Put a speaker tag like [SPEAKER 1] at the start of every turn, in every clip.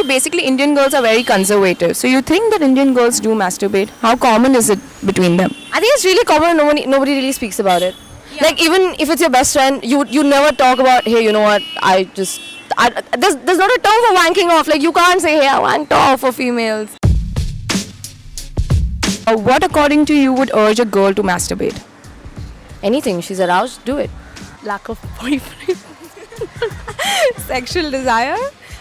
[SPEAKER 1] basically Indian girls are very conservative. So you think that Indian girls do masturbate? How common is it between them?
[SPEAKER 2] I think it's really common. Nobody really speaks about it. Like even if it's your best friend, you never talk about, hey, you know what? There's not a term for wanking off. Like you can't say, hey, I wanked off for females.
[SPEAKER 1] What according to you would urge a girl to masturbate?
[SPEAKER 2] Anything she's aroused, do it.
[SPEAKER 3] Lack of boyfriend. Sexual desire,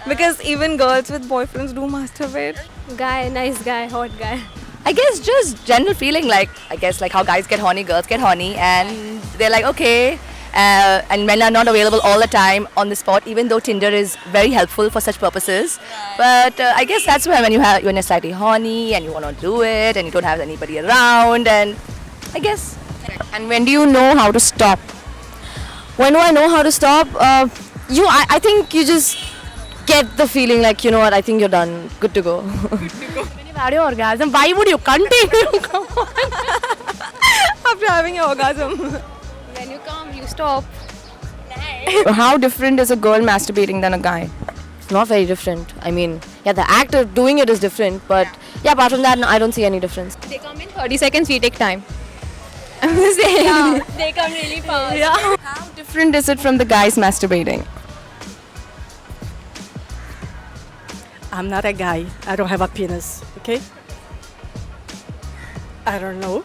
[SPEAKER 3] because even girls with boyfriends do masturbate.
[SPEAKER 4] Guy, nice guy, hot guy.
[SPEAKER 2] I guess just general feeling, like I guess like how guys get horny, girls get horny, and they're like okay. And men are not available all the time on the spot, even though Tinder is very helpful for such purposes. But I guess that's where when you're slightly horny and you want to do it and you don't have anybody around, and I guess.
[SPEAKER 1] And when do you know how to stop?
[SPEAKER 2] When do I know how to stop? I think you just get the feeling like, you know what, I think you're done, good to go.
[SPEAKER 4] When you've had your orgasm, why would you continue? Come on.
[SPEAKER 3] After having an orgasm.
[SPEAKER 4] When you come, you stop.
[SPEAKER 1] How different is a girl masturbating than a guy?
[SPEAKER 2] It's not very different. I mean, yeah, the act of doing it is different, but yeah, apart from that, no, I don't see any difference.
[SPEAKER 4] They come in 30 seconds, we take time. I'm just saying. Yeah, they come really fast. Yeah.
[SPEAKER 1] How different is it from the guys masturbating?
[SPEAKER 5] I'm not a guy. I don't have a penis. Okay? I don't know.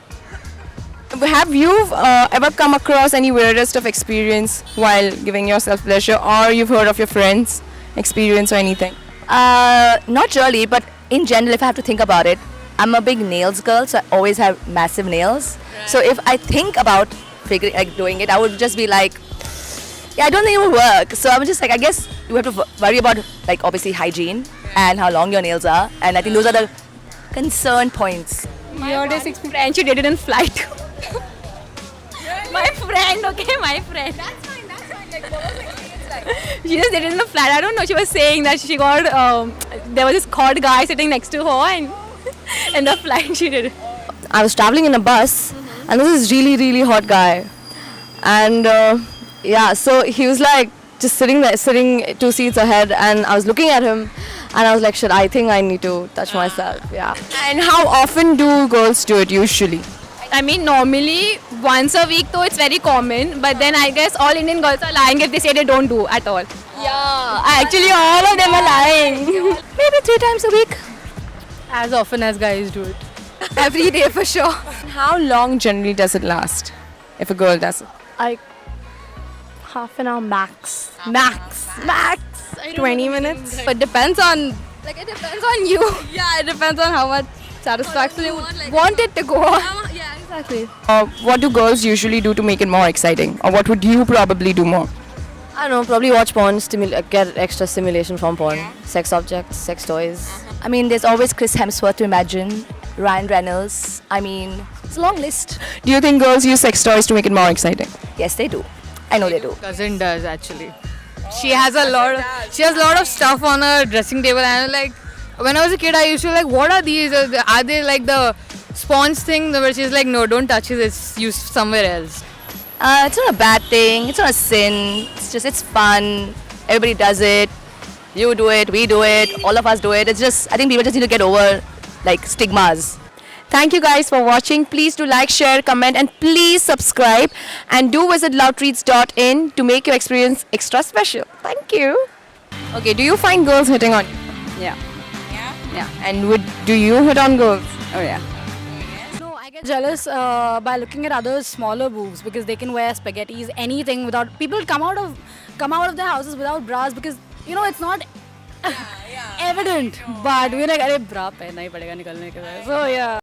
[SPEAKER 1] Have you ever come across any weirdest of experience while giving yourself pleasure, or you've heard of your friends' experience or anything?
[SPEAKER 2] Not really, but in general, if I have to think about it, I'm a big nails girl, so I always have massive nails. So if I think about doing it, I would just be like, yeah, I don't think it would work. So I'm just like, I guess you have to worry about like obviously hygiene and how long your nails are, and I think those are the concern points.
[SPEAKER 4] My friend, she did it in flight. My friend, okay, my friend. That's fine. Like, what was the experience like? She just did it in the flight. I don't know. She was saying that she got, there was this hot guy sitting next to her, and in the flight she did it.
[SPEAKER 2] I was traveling in a bus, and this is really, really hot guy. And yeah, so he was like just sitting there, sitting 2 seats ahead, and I was looking at him, and I was like, shit, I think I need to touch myself. Yeah.
[SPEAKER 1] And how often do girls do it usually?
[SPEAKER 4] I mean, normally once a week, though it's very common. But then I guess all Indian girls are lying if they say they don't do at all. Yeah, actually all of them are lying.
[SPEAKER 2] Maybe 3 times a week.
[SPEAKER 3] As often as guys do it.
[SPEAKER 4] Every day for sure.
[SPEAKER 1] How long generally does it last if a girl does it?
[SPEAKER 3] Like half an hour max.
[SPEAKER 4] Max.
[SPEAKER 3] 20 minutes.
[SPEAKER 4] But depends on, like it depends on you.
[SPEAKER 3] Yeah, it depends on how much satisfaction you
[SPEAKER 4] Want it to go.
[SPEAKER 3] Yeah, exactly.
[SPEAKER 1] What do girls usually do to make it more exciting? Or what would you probably do more?
[SPEAKER 2] I don't know, probably watch porn, get extra stimulation from porn. Sex objects, sex toys. I mean, there's always Chris Hemsworth to imagine, Ryan Reynolds. I mean, it's a long list.
[SPEAKER 1] Do you think girls use sex toys to make it more exciting?
[SPEAKER 2] Yes, they do. I know they do.
[SPEAKER 3] Cousin does actually. She has a lot of stuff on her dressing table, and like when I was a kid, I used to be like, what are these? Are they like the sponge thing? Where she's like, no, don't touch it. It's used somewhere else.
[SPEAKER 2] It's not a bad thing. It's not a sin. It's fun. Everybody does it. You do it. We do it. All of us do it. It's just, I think people just need to get over like stigmas.
[SPEAKER 1] Thank you guys for watching. Please do like, share, comment, and please subscribe. And do visit loudtreats.in to make your experience extra special. Thank you. Okay, do you find girls hitting on you?
[SPEAKER 3] Yeah.
[SPEAKER 1] Yeah. And do you hit on girls?
[SPEAKER 3] Oh yeah.
[SPEAKER 6] No, I get jealous by looking at others' smaller boobs because they can wear spaghettis, anything without. People come out of their houses without bras because it's not evident. But we're like, अरे bra पहनना ही पड़ेगा निकलने के बाद. So yeah.